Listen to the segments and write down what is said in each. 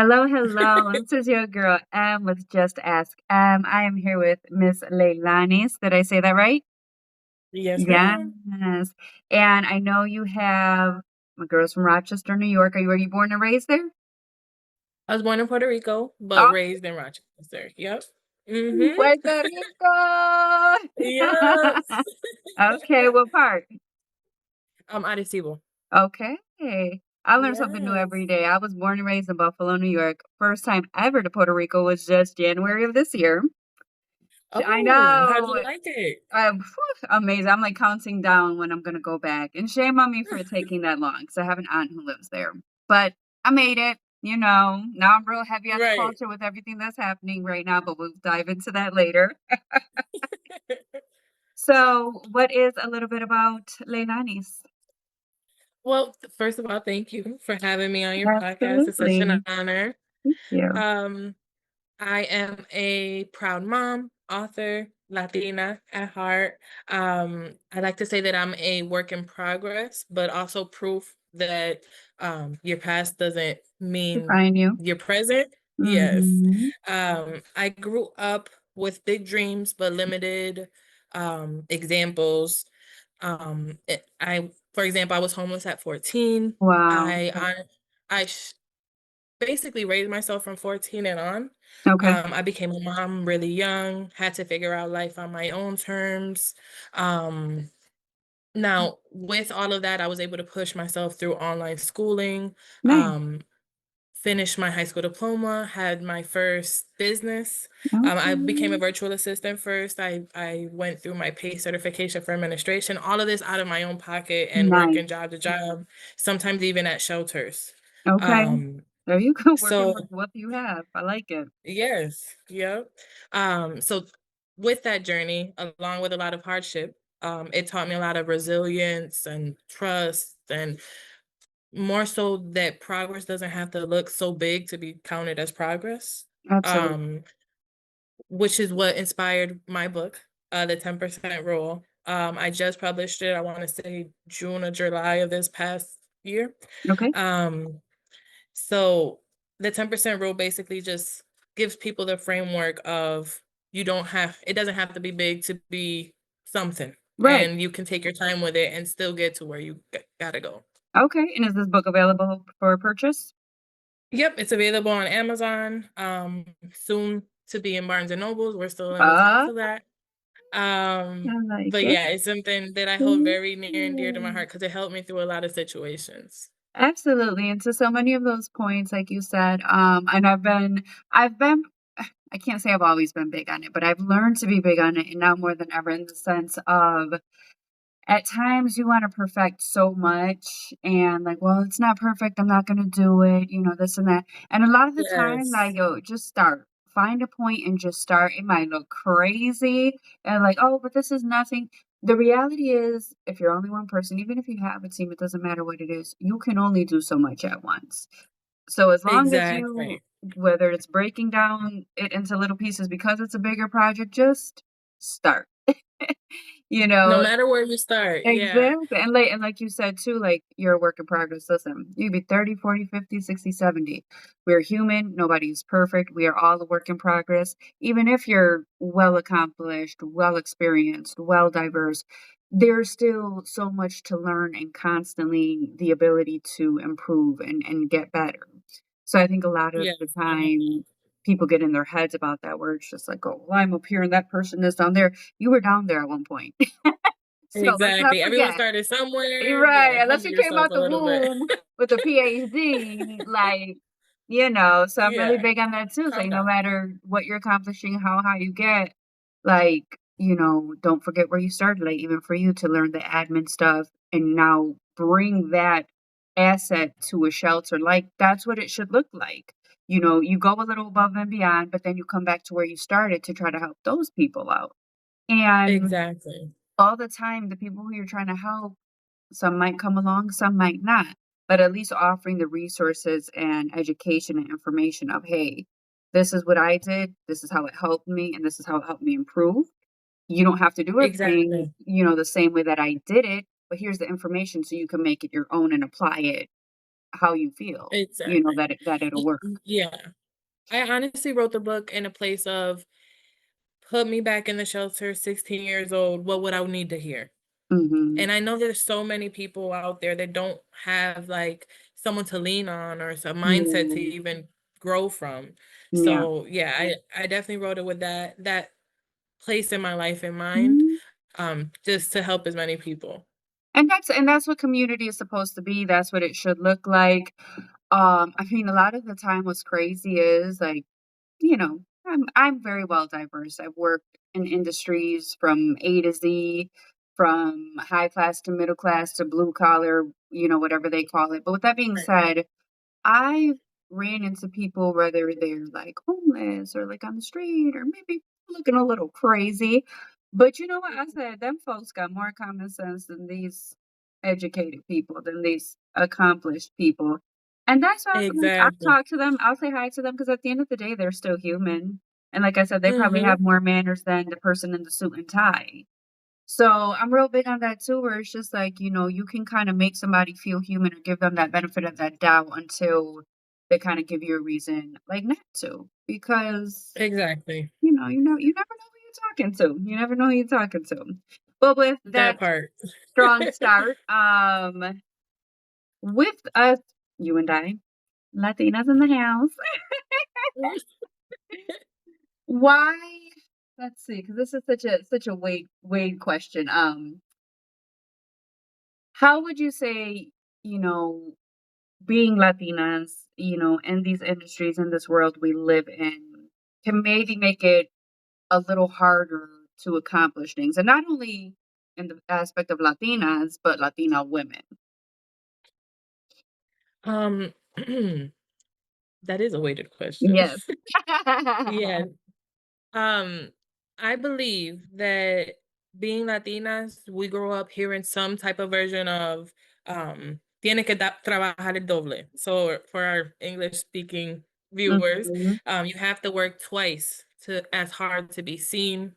Hello, hello. This is your girl Em with Just Ask Em. I am here with Miss Leilanis. Did I say that right? Yes, ma'am. Yes. And I know you have my girls from Rochester, New York. Were you born and raised there? I was born in Puerto Rico, but Oh, raised in Rochester. Yep. Mm-hmm. Puerto Rico. Yes. Okay, what part? I'm Arecibo. Okay. I learn something new Yes. every day. I was born and raised in Buffalo, New York. First time ever to Puerto Rico was just January of this year. I Oh, how'd know. you like it? Amazing. I'm like counting down when I'm gonna go back. And shame on me for it taking that long because I have an aunt who lives there. But I made it, you know. Now I'm real heavy on the Right. culture with everything that's happening right now, but we'll dive into that later. So, what is a little bit about Leilanis? Well, first of all, thank you for having me on your podcast. It's such an Absolutely. honor. Thank you. Um, I am a proud mom, author, Latina at heart. I like to say that I'm a work in progress, but also proof that your past doesn't mean Define you. your present. Yes. Mm-hmm. I grew up with big dreams, but limited examples. For example, I was homeless at 14. Wow. I basically raised myself from 14 and on. Okay. I became a mom really young, had to figure out life on my own terms. Um, Now, with all of that, I was able to push myself through online schooling, Nice. um, finished my high school diploma, had my first business. I became a Okay. virtual assistant first. I went through my PACE certification for administration, all of this out of my own pocket and Nice. working job to job, sometimes even at shelters. Okay. Um, There you go. Working so with what you have. I like it. Yes, yep. So with that journey, along with a lot of hardship, it taught me a lot of resilience and trust, and more so that progress doesn't have to look so big to be counted as progress. Absolutely. Um, which is what inspired my book, The 10% Rule. I just published it, I want to say June or July of this past year. Okay. Um, so the 10% rule basically just gives people the framework of it doesn't have to be big to be something. Right. And you can take your time with it and still get to where you gotta go. Okay. And is this book available for purchase? Yep, it's available on Amazon. Soon to be in Barnes and Nobles. We're still in the talks Uh, of that. I like But it. yeah, it's something that I hold Thank very near and dear to my you. heart because it helped me through a lot of situations. Absolutely. And to so many of those points, like you said, and I've been, I can't say I've always been big on it, but I've learned to be big on it and now more than ever in the sense of at times you want to perfect so much and like, well, it's not perfect. I'm not going to do it, this and that. And a lot of the time, like, Yes, yo, just start. Find a point and just start. It might look crazy and like, oh, but this is nothing. The reality is, if you're only one person, even if you have a team, it doesn't matter what it is, you can only do so much at once. So as long as you, exactly. whether it's breaking down it into little pieces because it's a bigger project, just start. you No know, matter where you start, yeah. Exactly. And like you said too, like you're a work in progress. Listen, you could be 30, 40, 50, 60, 70. We're human. Nobody's perfect. We are all a work in progress. Even if you're well accomplished, well experienced, well diverse, there's still so much to learn and constantly the ability to improve and get better. So I think a lot of Yes, the I love time people get in their heads about that where it's just like, oh, well, I'm up here and that person is down there. You were down there at one point. that. So let's not Exactly. Everyone forget. started You're somewhere. right. Yeah, Unless humble you came yourself out a the little bit. womb with a PhD, like, so I'm really Yeah, big on that too. It's calm like no down. matter what you're accomplishing, how high you get, like, don't forget where you started. Like even for you to learn the admin stuff and now bring that asset to a shelter, like that's what it should look like. You go a little above and beyond, but then you come back to where you started to try to help those people out. And Exactly. all the time, the people who you're trying to help, some might come along, some might not, but at least offering the resources and education and information of, hey, this is what I did, this is how it helped me, and this is how it helped me improve. You don't have to do everything, Exactly. the same way that I did it, but here's the information so you can make it your own and apply it, how you feel, Exactly. that it'll work. Yeah. I honestly wrote the book in a place of put me back in the shelter, 16 years old, what would I need to hear? Mhm. And I know there's so many people out there that don't have like someone to lean on or some mindset to Yeah. even grow from. Yeah. So yeah, I definitely wrote it with that place in my life in mind, Mhm. just to help as many people. And that's what community is supposed to be, that's what it should look like. I mean, a lot of the time what's crazy is, like, I'm very well diverse. I've worked in industries from A to Z, from high class to middle class to blue collar, whatever they call it. But with that being Right. said, I've ran into people, whether they're like homeless or like on the street or maybe looking a little crazy. But you know what? I said, them folks got more common sense than these educated people, than these accomplished people. And that's why I'll Exactly. talk to them. I'll say hi to them because at the end of the day, they're still human. And like I said, they probably Mhm. have more manners than the person in the suit and tie. So I'm real big on that too, where it's just like, you can kind of make somebody feel human or give them that benefit of that doubt until they kind of give you a reason like not to. Because, Exactly. you never know who you're talking to. You never know who you're talking to. But with that That part. strong start, with us, you and I, Latinas in the house, why let's see, because this is such a Wade question. How would you say, you know, being Latinas, in these industries, in this world we live in, can maybe make it a little harder to accomplish things. And not only in the aspect of Latinas, but Latina women. Um, that is a weighted question. Yes. Yeah. Um, I believe that being Latinas, we grow up hearing some type of version of tiene que trabajar el doble. So for our English speaking viewers, Mhm. you have to work twice to as hard to be seen,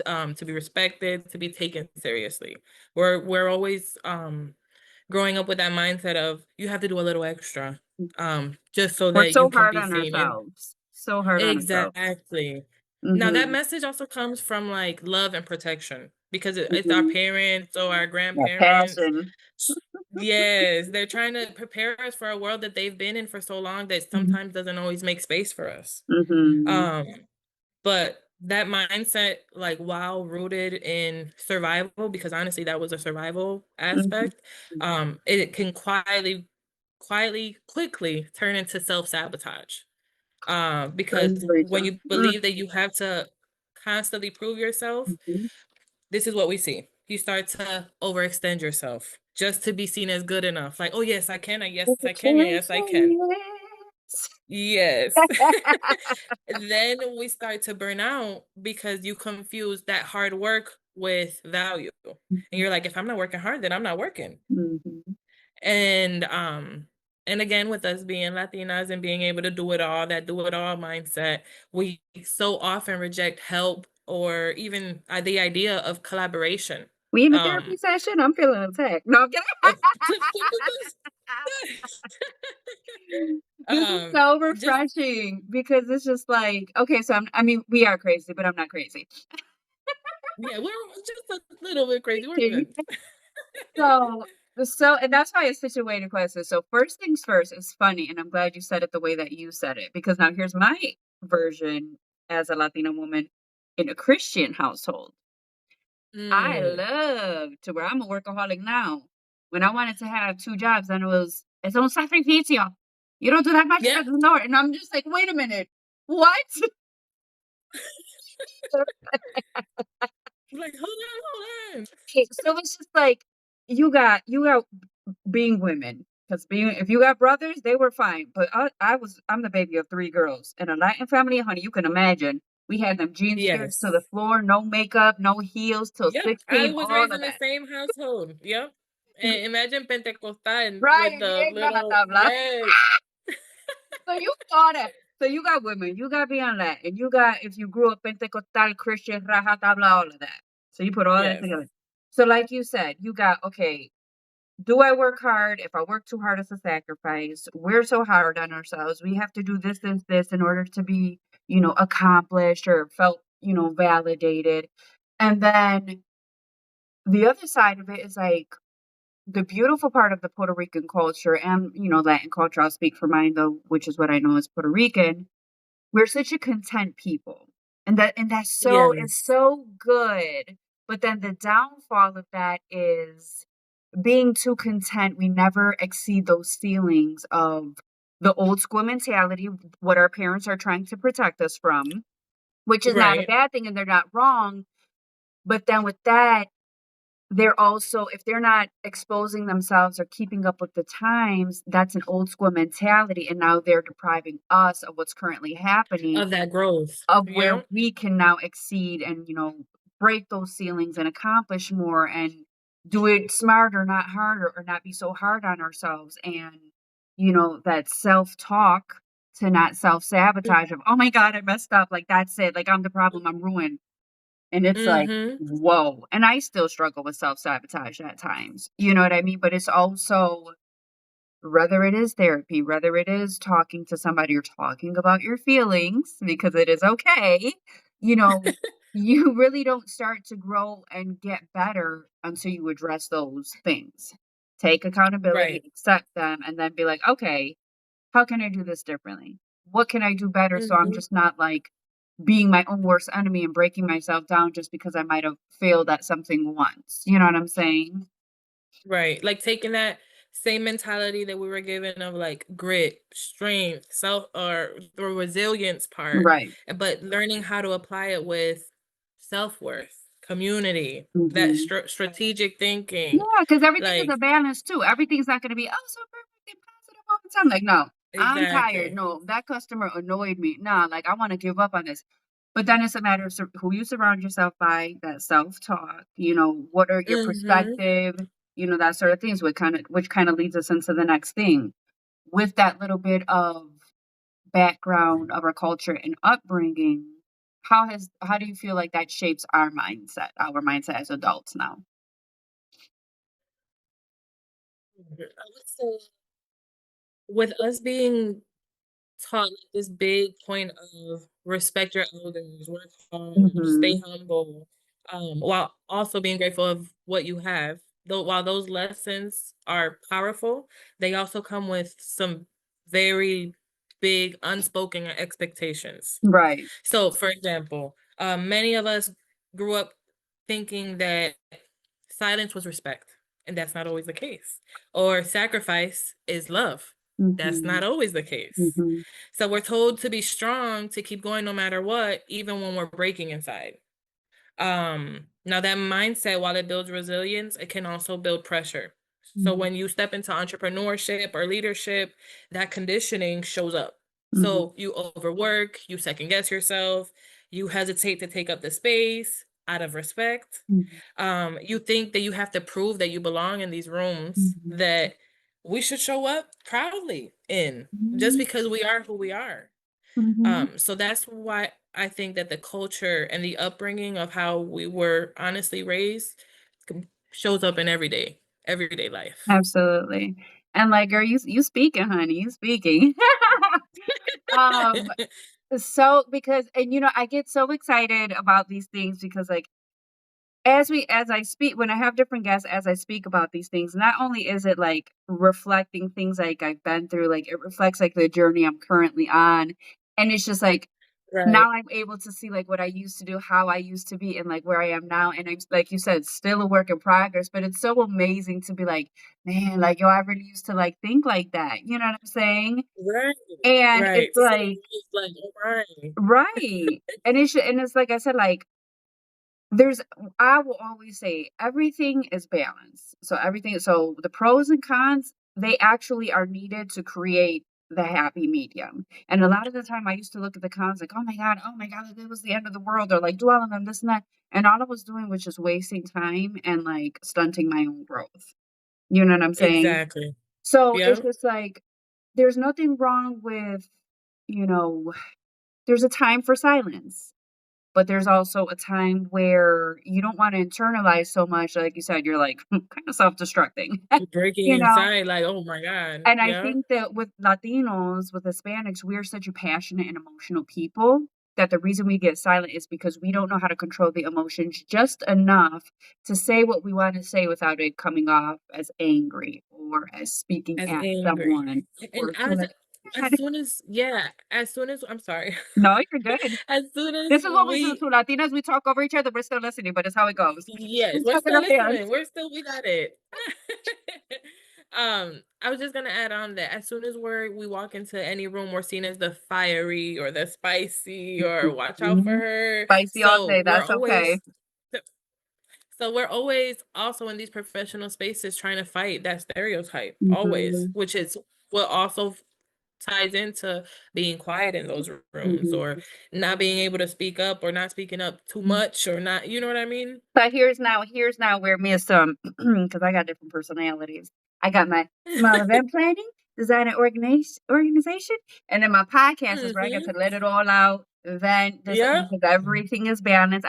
to be respected, to be taken seriously. We're always growing up with that mindset of you have to do a little extra, just so We're that you so can hard be on seen. And ourselves. So hard on ourselves. exactly. Now that Mhm. message also comes from, like, love and protection because it's our Mhm. parents or our Yeah, grandparents. passion. Yes, they're trying to prepare us for a world that they've been in for so long that Mhm. sometimes doesn't always make space for us. Mhm. Um, but that mindset, like, while rooted in survival, because honestly, that was a survival Mhm. aspect, it can quickly turn into self-sabotage. Because Very when true. you believe that you have to constantly prove yourself, Mhm. this is what we see. You start to overextend yourself just to be seen as good enough. Like, oh yes, I can. Yes, With a I can. chance, Yes, I can. yes. Yes. Then we start to burn out because you confuse that hard work with value. And you're like, if I'm not working hard, then I'm not working. Mhm. And and again, with us being Latinas and being able to do it all, that do it all mindset, we so often reject help or even the idea of collaboration. We in a therapy Um, session? I'm feeling attacked. No, I'm kidding. This is um, so just refreshing because it's just like, okay, so I mean, we are crazy, but I'm not crazy. yeah, we're just a little bit crazy. We're good. So and that's why it's such a weighted question. So first things first, it's funny, and I'm glad you said it the way that you said it, because now here's my version as a Latina woman in a Christian household. I Mm, love to where I'm a workaholic now. When I wanted to have 2 jobs, and it was, "Es un sacrificio. You don't do that much yeah. for the Lord." And I'm just like, "Wait a minute. What?" Like, hold on. Okay, so it's just like you got being women, because being if you got brothers, they were fine, but I'm the baby of 3 girls. In a Latin family, honey, you can imagine, we had them jean skirts to the Yes. floor, no makeup, no heels till Yep, I 16, was all raised of in the that. same household. Yep. And imagine Pentecostal with Right, the bien little gana tabla. yes. So you saw that. So you got women, you got beyond that, and you got if you grew up Pentecostal, Christian, raja tabla, all of that. So you put all that Yes. together. So like you said, you got okay. do I work hard? If I work too hard, it's a sacrifice. We're so hard on ourselves. We have to do this in order to be, accomplished or felt, validated. And then the other side of it is like the beautiful part of the Puerto Rican culture and, Latin culture. I'll speak for mine though, which is what I know as Puerto Rican. We're such a content people. And that's so it's Yes. so good. But then the downfall of that is being too content. We never exceed those ceilings of the old school mentality, what our parents are trying to protect us from, which is not a Right. bad thing and they're not wrong. But then with that, they're also, if they're not exposing themselves or keeping up with the times, that's an old school mentality. And now they're depriving us of what's currently happening, Of that growth. of where Yeah. we can now exceed and, break those ceilings and accomplish more and do it smarter, not harder, or not be so hard on ourselves. And, that self talk to not self sabotage of, oh my God, I messed up. Like, that's it. Like, I'm the problem. I'm ruined. And it's like, Mhm. whoa. And I still struggle with self sabotage at times. You know what I mean? But it's also, whether it is therapy, whether it is talking to somebody or talking about your feelings, because it is okay, you know, you really don't start to grow and get better until you address those things. Take accountability, Right. accept them, and then be like, okay, how can I do this differently? What can I do better so I'm Mhm. just not like being my own worst enemy and breaking myself down just because I might have failed at something once. You know what I'm saying? Right. Like taking that same mentality that we were given of like grit, strength, self or the resilience part, Right. but learning how to apply it with self-worth, community, that Mhm. strategic Yeah, thinking. because everything is Like a balance too. Everything's not gonna be, "Oh, so perfect and positive all the time." Like, "No, I'm tired. exactly. No, that customer annoyed me. Nah, like, I wanna give up on this." But then it's a matter of who you surround yourself by, that self-talk, what are your Mhm. perspective, that sort of things, which kinda leads us into the next thing. With that little bit of background of our culture and upbringing, how do you feel like that shapes our mindset as adults now? I would say with us being taught like this big point of respect your elders, work hard, stay Mhm. humble, while also being grateful of what you have. Though while those lessons are powerful, they also come with some very big unspoken expectations. Right. So, for example, many of us grew up thinking that silence was respect, and that's not always the case. Or sacrifice is love. That's not Mhm. always the case. Mhm. So we're told to be strong, to keep going no matter what, even when we're breaking inside. Now that mindset, while it builds resilience, it can also build pressure. So Mhm. when you step into entrepreneurship or leadership, that conditioning shows up. Mhm. So you overwork, you second guess yourself, you hesitate to take up the space out of respect. Mhm. You think that you have to prove that you belong in these rooms Mhm. that we should show up proudly in just Mhm. because we are who we are. Mhm. So that's why I think that the culture and the upbringing of how we were honestly raised shows up in everyday life. Absolutely. And, like, girl, you speaking, honey, you speaking. Um, so because and, I get so excited about these things because, like, as I speak when I have different guests, as I speak about these things, not only is it, like, reflecting things, like, I've been through, like, it reflects, like, the journey I'm currently on, and it's just, like, Right. now I'm able to see, like, what I used to do, how I used to be, and, like, where I am now, and I'm like you said, still a work in progress, but it's so amazing to be like, "Man, like, yo, I really used to, like, think like that." You know what I'm saying? Right. And Right. it's To see the like growth, like, oh, right. right. And it's like I said, like, there's I will always say everything is balance. So the pros and cons, they actually are needed to create the happy medium. And a lot of the time I used to look at the cons like, oh my God, it was the end of the world, or like dwelling on this and that. And all I was doing was just wasting time and like stunting my own growth. You know what I'm saying? Exactly. So it's Yeah. just like there's nothing wrong with, you know, there's a time for silence. but there's also a time where you don't wanna internalize so much, like you said, you're, like, kinda self-destructing, Breaking you know? inside, like, "Oh my god." And I Yeah. think that with Latinos, with Hispanics, we're such a passionate and emotional people that the reason we get silent is because we don't know how to control the emotions just enough to say what we wanna say without it coming off as angry or as speaking As at angry. someone And or feeling as soon as yeah, as soon as I'm sorry. No, you're good. As soon as This is what we do we too, Latinas, we talk over each other, we're still listening, but it's how it goes. yes, We we're talk still interference. listening, we got it. I was just gonna add on that as soon as we walk into any room, we're seen as the fiery or the spicy or watch out for Mhm. her. Spicy all day, that's okay. So we're always also in these professional spaces trying to fight that stereotype, always, Mhm, which is what also ties into being quiet in those rooms or mhm. not being able to speak up or not speaking up too Mm. much or not, you know what I mean? But here's now where me and some, because I got different personalities. I got my small event planning, design and organization, and then my podcast is where I get Mhm. to let it all out, vent, this Yeah. because everything is balanced.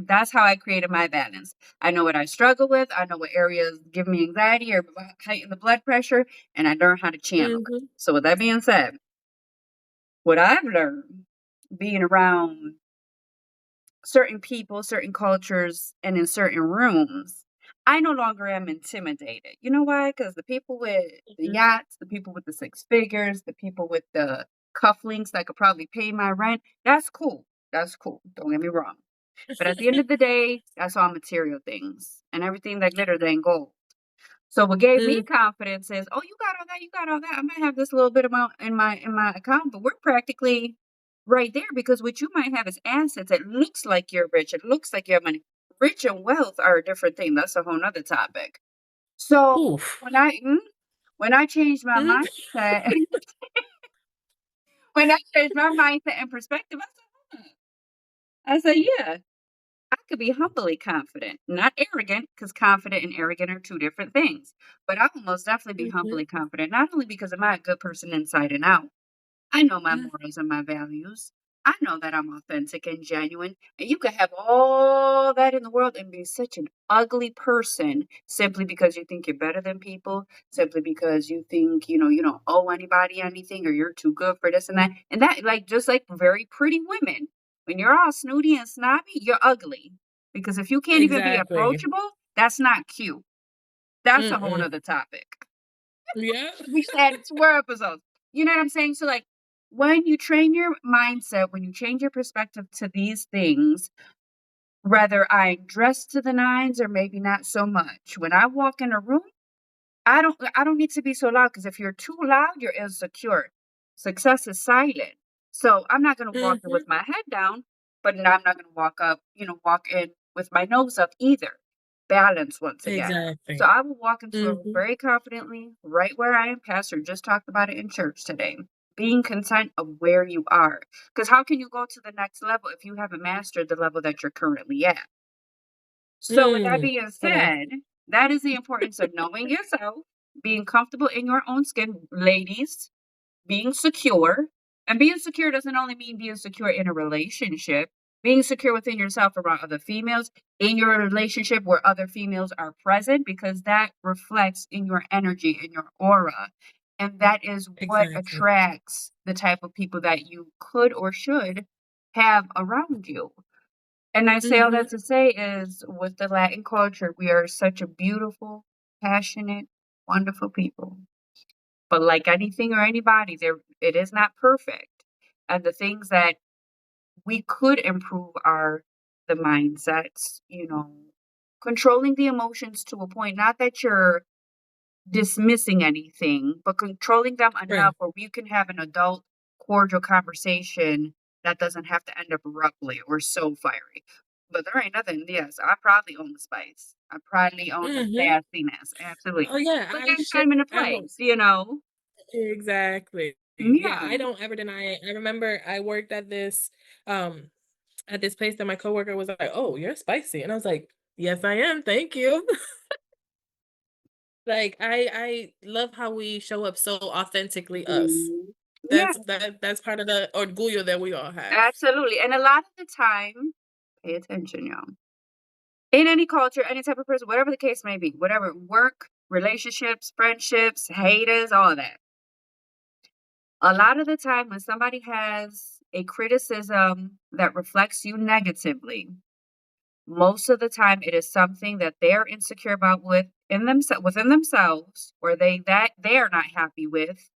That's how I created my balance. I know what I struggle with, I know what areas give me anxiety or heighten the blood pressure, and I learn how to channel it. Mhm. So with that being said, what I've learned being around certain people, certain cultures, and in certain rooms, I no longer am intimidated. You know why? Because the people with the Mhm. yachts, the people with the six figures, the people with the cufflinks that could probably pay my rent, that's cool. That's cool. Don't get me wrong. But at the end of the day, that's all material things. And everything that glitters ain't gold. So what gave me Mm, confidence is, "Oh, you got all that, you got all that. I might have this little bit amount in my account, but we're practically right there because what you might have is assets. It looks like you're rich. It looks like you have money. Rich and wealth are a different thing. That's a whole nother topic. So oof. when I changed my Mm, mindset, when I changed my mindset and perspective, I said, yeah, I could be humbly confident, not arrogant, because confident and arrogant are two different things. But I will most definitely be mhm, humbly confident, not only because I'm not a good person inside and out. I know my mm, morals and my values. I know that I'm authentic and genuine. And you could have all that in the world and be such an ugly person simply because you think you're better than people, simply because you think, you don't owe anybody anything or you're too good for this and that. And that, like, just like very pretty women, when you're all snooty and snobby, you're ugly. Because if you can't even be exactly. approachable, that's not cute. That's a whole Mm-mm. nother topic. Yeah. We said 2 episodes. You know what I'm saying? So, like, when you train your mindset, when you change your perspective to these things, whether I dress to the nines or maybe not so much, when I walk in a room, I don't need to be so loud because if you're too loud, you're insecure. Success is silent. So I'm not gonna walk in Mhm. with my head down, but I'm not gonna walk in with my nose up either. Balance once again. So Exactly. I will walk into a room Mhm. very confidently, right where I am. Pastor just talked about it in church today. Being content of where you are. Because how can you go to the next level if you haven't mastered the level that you're currently at? So with that Mm. being Come on. said, that is the importance of knowing yourself, being comfortable in your own skin, ladies, being secure. And being secure doesn't only mean being secure in a relationship, being secure within yourself around other females, in your relationship where other females are present, because that reflects in your energy, in your aura. And that is what Exactly. attracts the type of people that you could or should have around you. And I say all that Mhm. to say is with the Latin culture, we are such a beautiful, passionate, wonderful people. But like anything or anybody, it is not perfect. And the things that we could improve are the mindsets, controlling the emotions to a point, not that you're dismissing anything, but controlling them enough Right. where you can have an adult, cordial conversation that doesn't have to end up abruptly or so fiery. But there ain't nothing. Yes, I probably own the spice. I probably own the Mhm. sassiness. Absolutely. Oh, yeah, But I there's should time and a I don't place. exactly. Yeah, Yeah. I don't ever deny it. I remember I worked at this place that my coworker was like, "Oh, you're spicy." And I was like, "Yes, I am. Thank you." Like, I love how we show up so authentically us. Mhm. Yeah, That's part of the orgullo that we all have. absolutely. And a lot of the time Pay attention, y'all. In any culture, any type of person, whatever the case may be, whatever, work, relationships, friendships, haters, all of that. A lot of the time when somebody has a criticism that reflects you negatively, most of the time it is something that they're insecure about within themselves, or they are not happy with,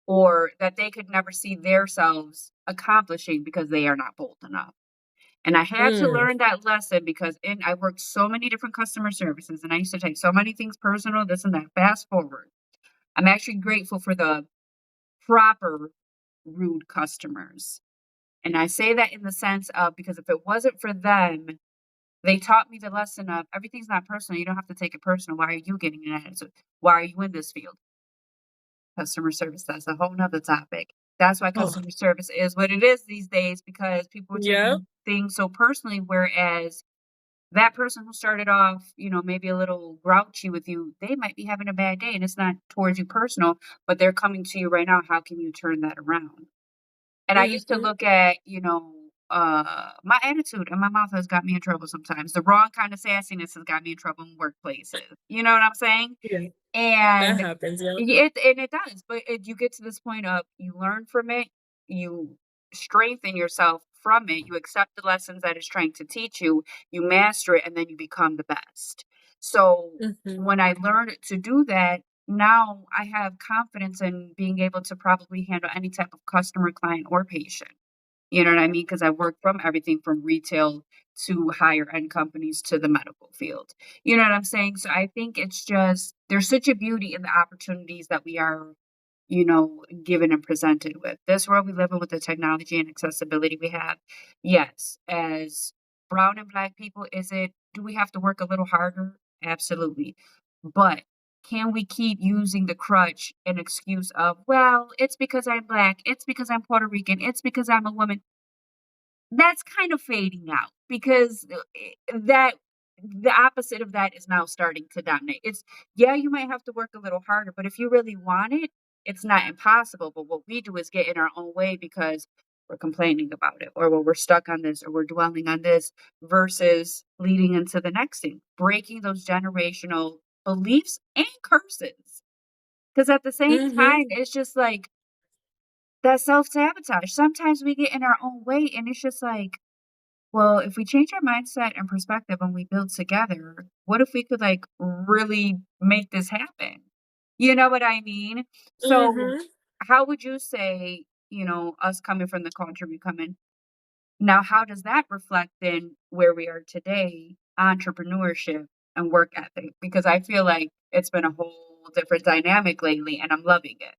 or that they could never see themselves accomplishing because they are not bold enough. And I had to Mm, learn that lesson because I worked so many different customer services and I used to take so many things personal, this and that. Fast forward. I'm actually grateful for the proper rude customers. And I say that in the sense of because if it wasn't for them, they taught me the lesson of everything's not personal. You don't have to take it personal. Why are you getting an attitude? Why are you in this field? Customer service, that's a whole nother topic. That's why oh, customer service is what it is these days because people are yeah. taking things so personally, whereas that person who started off, maybe a little grouchy with you, they might be having a bad day and it's not towards you personal, but they're coming to you right now. How can you turn that around? And I used to Mhm. look at, my attitude and my mouth has got me in trouble sometimes. The wrong kind of sassiness has got me in trouble in workplaces. You know what I'm saying? Yeah, that And happens, yeah. it does, but you get to this point of you learn from it, you strengthen yourself from it, you accept the lessons that it's trying to teach you, you master it, and then you become the best. So Mhm, when I learned to do that, now I have confidence in being able to probably handle any type of customer, client, or patient. You know what I mean? Because I work from everything from retail to higher end companies to the medical field. You know what I'm saying? So I think it's just there's such a beauty in the opportunities that we are, given and presented with. This world we live in with the technology and accessibility we have. Yes, as brown and black people, do we have to work a little harder? Absolutely. But can we keep using the crutch and excuse of, well, it's because I'm black, it's because I'm Puerto Rican, it's because I'm a woman? That's kind of fading out because, that the opposite of that is now starting to dominate. It's yeah, you might have to work a little harder, but if you really want it, it's not impossible, but what we do is get in our own way because we're complaining about it, or we're stuck on this, or we're dwelling on this versus leading into the next thing, breaking those generational beliefs and curses. Because at the same mhm, time, it's just like that self-sabotage. Sometimes we get in our own way, and it's just like, well, if we change our mindset and perspective and we build together, what if we could like really make this happen? You know what I mean? So, mhm. how would you say, us coming from the culture we come in, now, how does that reflect in where we are today, entrepreneurship and work ethic? Because I feel like it's been a whole different dynamic lately and I'm loving it.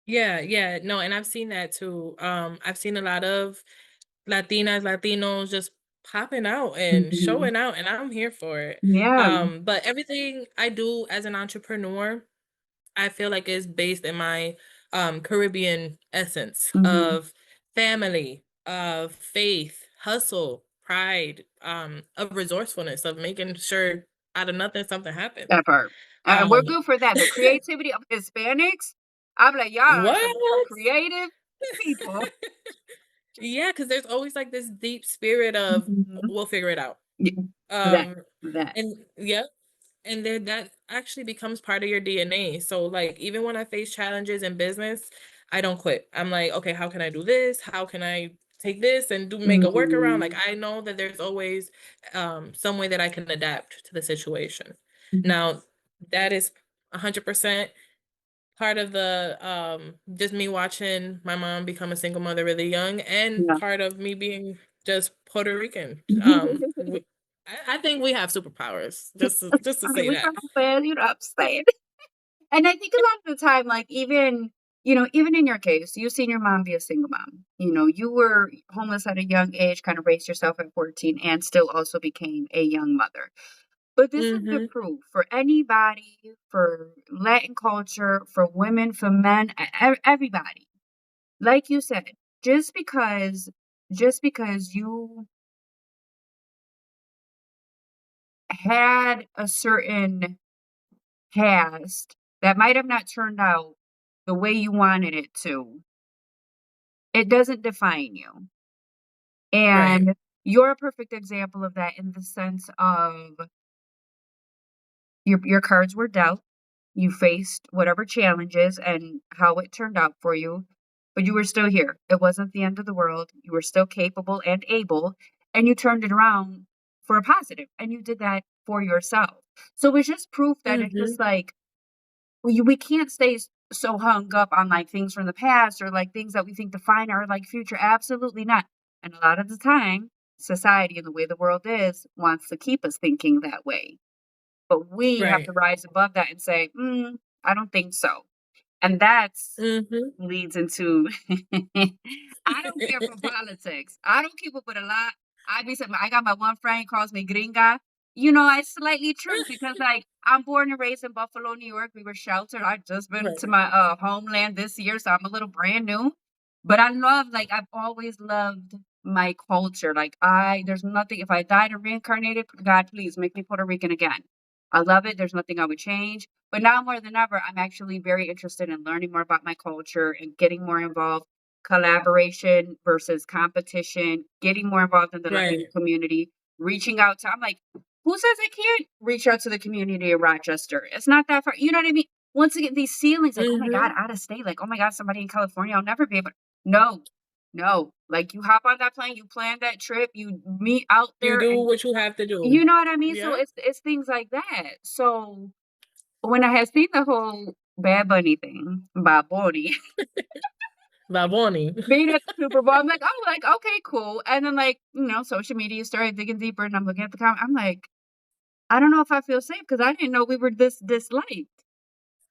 Yeah, yeah, no, and I've seen that too. I've seen a lot of Latinas, Latinos just popping out and Mhm. showing out, and I'm here for it. Yeah. But everything I do as an entrepreneur, I feel like is based in my Caribbean essence Mhm. of family, of faith, hustle, pride, of resourcefulness, of making sure out of nothing something happens. That part. And we're Um, good for that. The creativity of Hispanics, I'm like, y'all are what? some creative people. Yeah, because there's always like this deep spirit of Mhm. we'll figure it out. Yeah, that Um, that. and yeah, and then that actually becomes part of your DNA. So like even when I face challenges in business, I don't quit. I'm like, okay, how can I do this? How can I take this and do make a workaround? Like Mhm. I know that there's always some way that I can adapt to the situation. Mhm. Now, that is 100% part of the just me watching my mom become a single mother really young and Yeah. part of me being just Puerto Rican. I think we have superpowers. Just to I mean, say we that. from the you know what I'm saying? And I think a lot of the time, like even in your case, you've seen your mom be a single mom. You were homeless at a young age, kind of raised yourself at 14 and still also became a young mother. But this is the Mhm. proof for anybody, for Latin culture, for women, for men, everybody. Like you said, just because just because you had a certain past that might have not turned out the way you wanted it to, it doesn't define you. Right. And you're a perfect example of that in the sense of your cards were dealt. You faced whatever challenges and how it turned out for you, but you were still here. It wasn't the end of the world. You were still capable and able, and you turned it around for a positive, and you did that for yourself. So it's just proof that it's Mhm. just like we can't stay so hung up on like things from the past or like things that we think define our like future. Absolutely not. And a lot of the time, society and the way the world is wants to keep us thinking that way. But we have Right. to rise above that and say, I don't think so. And that's Mhm. leads into I don't care for politics. I don't keep up with a lot. I be saying I got my one friend calls me gringa. You know, it's slightly true because like I'm born and raised in Buffalo, New York. We were sheltered. I've just been to Right. my homeland this year, so I'm a little brand new. But I love like I've always loved my culture. Like there's nothing if I died and reincarnated, God please make me Puerto Rican again. I love it. There's nothing I would change. But now more than ever, I'm actually very interested in learning more about my culture and getting more involved. Collaboration versus competition, getting more involved in the Latino Right. community, reaching out to, I'm like, who says I can't reach out to the community in Rochester? It's not that far. You know what I mean? Once again, these ceilings, like, oh my God, Mhm. out of state, like, oh my God, somebody in California, I'll never be able. No, no. Like, you hop on that plane, you plan that trip, you meet out You there, do and what you have to do. you know what I mean? So Yeah. it's things like that. So when I had seen the whole Bad Bunny thing, Bad Bunny, Baboni. being at the Super Bowl, I'm like, oh, like, okay, cool. And then, like, social media started digging deeper, and I'm looking at the comment. I'm like, I don't know if I feel safe because I didn't know we were this disliked.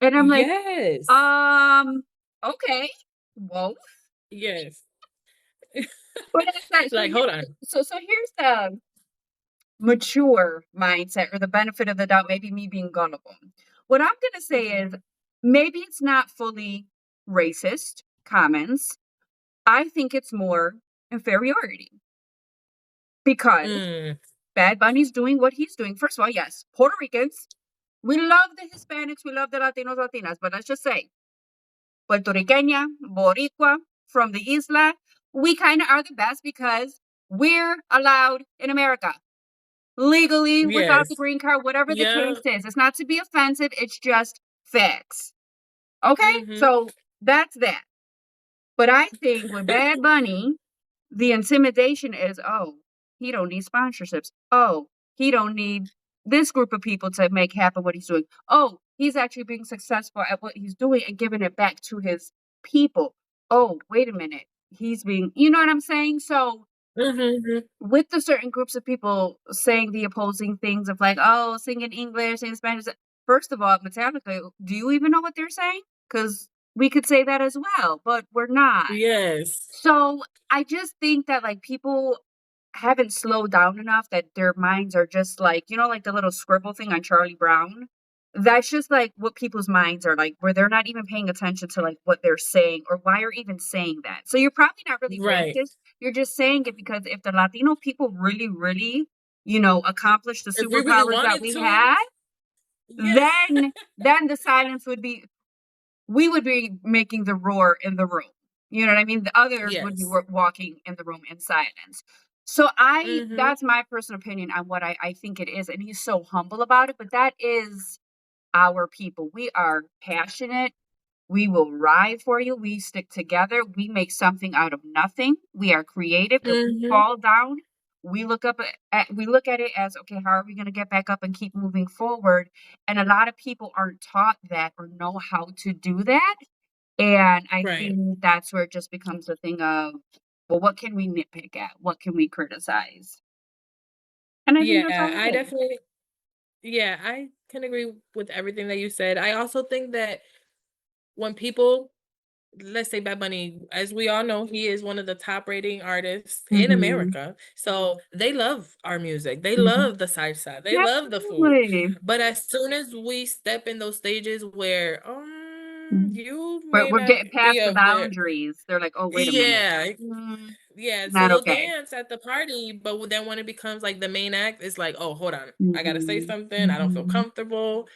And I'm like, Yes. um, okay, whoa. Yes. But that's not, Like, hold on. so here's the mature mindset or the benefit of the doubt, maybe me being gullible. What I'm gonna say is maybe it's not fully racist comments. I think it's more inferiority because Mm. Bad Bunny's doing what he's doing. First of all, yes, Puerto Ricans, we love the Hispanics, we love the Latinos, Latinas, but let's just say Puertorriqueña, Boricua, from the Isla, we kind of are the best because we're allowed in America legally without the Yes. green card, whatever the case Yeah. is. It's not to be offensive, it's just facts. Okay? Mhm. So that's that. But I think with Bad Bunny, the intimidation is, oh, he don't need sponsorships. Oh, he don't need this group of people to make happen what he's doing. Oh, he's actually being successful at what he's doing and giving it back to his people. Oh, wait a minute. He's being, you know what I'm saying? So Mhm, mhm. with the certain groups of people saying the opposing things of like, oh, singing English, singing Spanish. First of all, Metallica, do you even know what they're saying? Because we could say that as well, but we're not. Yes. So I just think that like people haven't slowed down enough that their minds are just like, like the little scribble thing on Charlie Brown. That's just like what people's minds are like, where they're not even paying attention to like what they're saying or why you're even saying that. So you're probably not really Right. racist. You're just saying it because if the Latino people really, really, accomplish the If we really superpowers that wanted we to, had, yeah. then the silence would be we would be making the roar in the room. You know what I mean? The others would be Yes. walking in the room in silence. So Mhm. that's my personal opinion on what I think it is. And he's so humble about it, but that is our people. We are passionate. We will ride for you. We stick together. We make something out of nothing. We are creative. If we Mhm. fall down, we look at it as okay, how are we going to get back up and keep moving forward? And a lot of people aren't taught that or know how to do that. And I Right. think that's where it just becomes a thing of, well, what can we nitpick at? What can we criticize? And I think that's Yeah, all I it is. definitely yeah, I can agree with everything that you said. I also think that when people let's say Bad Bunny, as we all know, he is one of the top rating artists in Mhm. America. So they love our music. They Mhm. love the salsa. They love the food. Absolutely. But as soon as we step in those stages where Mhm. you But may we're not getting be past the of the boundaries. They're like, "Oh, wait a minute. yeah, Mm, yeah, so not they'll okay." dance at the party, but then when it becomes like the main act, it's like, oh, hold on, I gotta say Mhm. something. I don't feel Mhm. comfortable.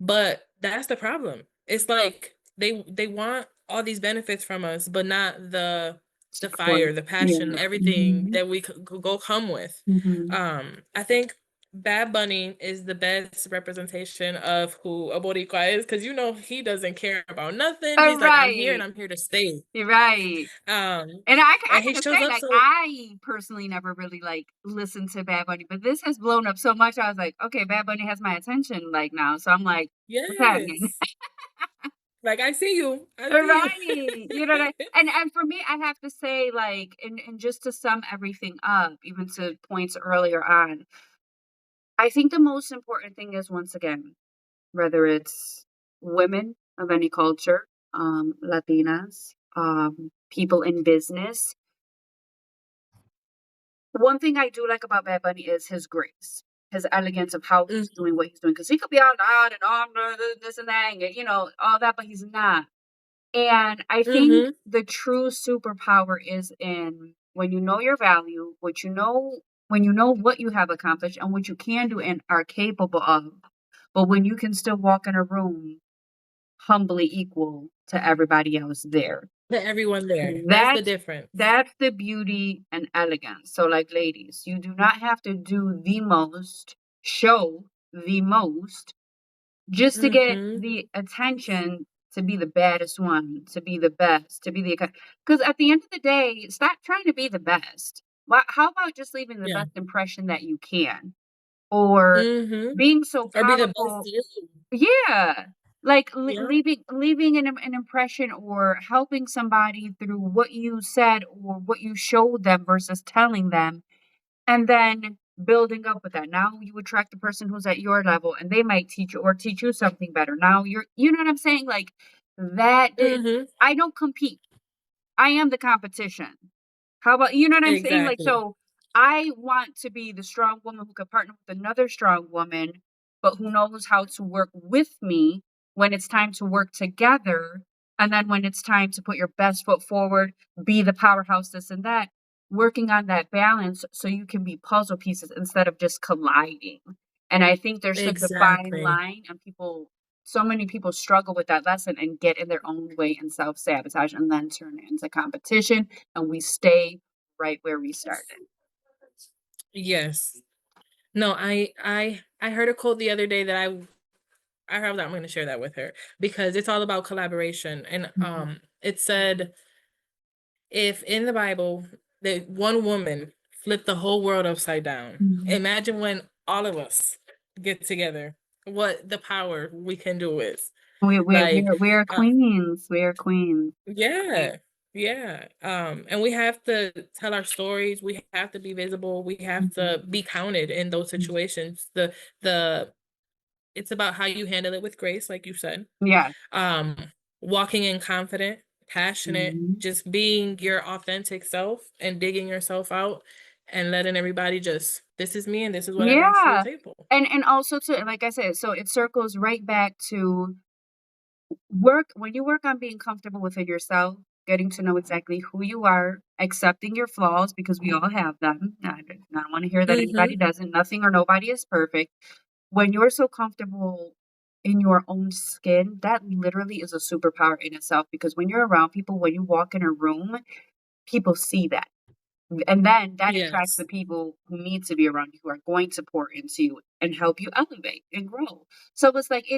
But that's the problem. It's like they want all these benefits from us, but not the the Of course. fire, the passion, Yeah. everything Mhm. that we could go come with. Mhm. I think Bad Bunny is the best representation of who a Boricua is because you know he doesn't care about nothing. He's like, I'm here and Right. I'm here to stay. You're right. Um, And I and he gotta shows say, up like, so I personally never really, like, listened to Bad Bunny, but this has blown up so much, I was like, "Okay, Bad Bunny has my attention, like, now." So I'm like, "What's happening?" yes, like I see you, I see you. Right. You know what and for me, I have to say, like, and just to sum everything up, even to points earlier on, I think the most important thing is, once again, whether it's women of any culture, Latinas, people in business. One thing I do like about Bad Bunny is his grace, his elegance of how he's doing what he's doing. Because he could be all loud and all this and that, and, all that, but he's not. And I think Mm-hmm. the true superpower is in when you know your value, when you know what you have accomplished and what you can do and are capable of, but when you can still walk in a room humbly equal to everybody else there. To everyone there, that's the That's difference. that's the beauty and elegance. So, like, ladies, you do not have to do the most, show the most, just to get Mm-hmm. the attention to be the baddest one, to be the best, to be the because at the end of the day, stop trying to be the best. Why how about just leaving the Yeah. best impression that you can? Or Mm-hmm. being so Or be the best powerful. you. Yeah. Like, Yeah. leaving an impression or helping somebody through what you said or what you showed them versus telling them, and then building up with that. Now you attract the person who's at your level, and they might teach you something better. Now you know what I'm saying? Like, that Mm-hmm. I don't compete. I am the competition. How about you know what I'm saying? Like, Exactly. so I want to be the strong woman who could partner with another strong woman, but who knows how to work with me when it's time to work together. And then when it's time to put your best foot forward, be the powerhouse, this and that, working on that balance so you can be puzzle pieces instead of just colliding. And I think there's such a fine Exactly. line, and so many people struggle with that lesson and get in their own way and self sabotage and then turn it into competition, and we stay right where we started. Yes. No, I heard a quote the other day that I heard that I'm going to share that with her because it's all about collaboration. And Mhm. it said if in the Bible that one woman flipped the whole world upside down, Mhm. imagine when all of us get together, what the power we can do is. Like, We're uh, queens. We're queens. yeah, yeah. And we have to tell our stories. We have to be visible. We have Mhm. to be counted in those situations. The it's about how you handle it with grace, like you said. Yeah. Um, Walking in confident, passionate, Mhm. just being your authentic self and digging yourself out and letting everybody just this is me and this is what I bring to the Yeah. table. And also too, like I said, so it circles right back to work when you work on being comfortable within yourself, getting to know exactly who you are, accepting your flaws because we all have them. I don't want to hear that Mm-hmm. anybody doesn't. Nothing or nobody is perfect. When you're so comfortable in your own skin, that literally is a superpower in itself because when you're around people, when you walk in a room, people see that. And then that attracts the Yes. people who need to be around you, who are going to pour into you and help you elevate and grow. So it's like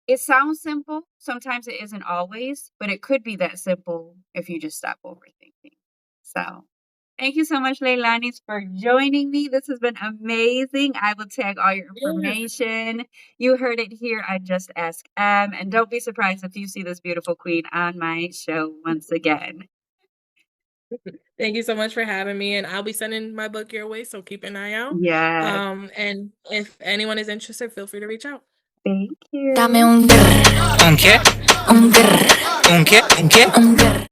it sounds simple. Sometimes it isn't always, but it could be that simple if you just stop overthinking. So, thank you so much, Leilanis, for joining me. This has been amazing. I will tag all your Yes. information. You heard it here on Just Ask M. And don't be surprised if you see this beautiful queen on my show once again. Thank you so much for having me, and I'll be sending my book your way, so keep an eye out. Yes. And if anyone is interested, feel free to reach out. Thank Dame you. un grr. ¿Un qué? Un grr. ¿Un qué? ¿Un qué? Un grr.